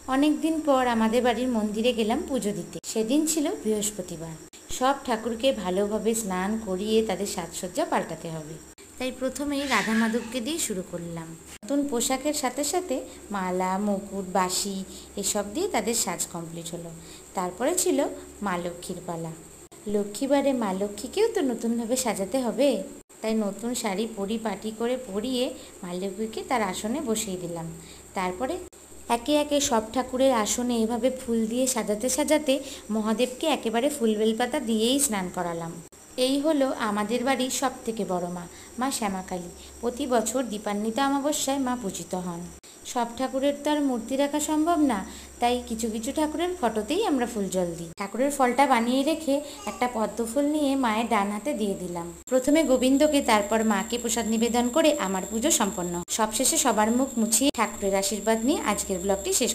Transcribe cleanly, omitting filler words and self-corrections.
অনেক দিন পর আমাদের বাড়ির মন্দিরে গেলাম পুজো দিতে। সেদিন ছিল বৃহস্পতিবার। সব ঠাকুরকে ভালোভাবে স্নান করিয়ে তাদের সাজসজ্জা পাল্টাতে হবে, তাই প্রথমেই রাধা মাধবকে দিয়ে শুরু করলাম। নতুন পোশাকের সাথে সাথে মালা, মুকুট, বাঁশি এসব দিয়ে তাদের সাজ কমপ্লিট হলো। তারপরে ছিল মা লক্ষ্মীর পালা। লক্ষ্মীবারে মা লক্ষ্মীকেও তো নতুনভাবে সাজাতে হবে, তাই নতুন শাড়ি পরিপাটি করে পরিয়ে মা লক্ষ্মীকে তার আসনে বসিয়ে দিলাম। তারপরে একে একে সব ঠাকুরের আসনে এভাবে ফুল দিয়ে সাজাতে সাজাতে মহাদেবকে একেবারে ফুল বেলপাতা দিয়েই স্নান করালাম। এই হলো আমাদের বাড়ির সব থেকে বড় মা, মা শ্যামাকালী। প্রতি বছর দীপান্বিতা অমাবস্যায় মা পূজিত হন। সব ঠাকুরের তো আর মূর্তি রাখা সম্ভব না, তাই কিছু কিছু ঠাকুরের ফটোতেই আমরা ফুল জল দিই। ঠাকুরের ফলটা বানিয়ে রেখে একটা পদ্ম ফুল নিয়ে মায়ের ডান হাতে দিয়ে দিলাম। প্রথমে গোবিন্দকে, তারপর মাকে প্রসাদ নিবেদন করে আমার পুজো সম্পন্ন। সবশেষে সবার মুখ মুছিয়ে ঠাকুরের আশীর্বাদ নিয়ে আজকের ব্লগটি শেষ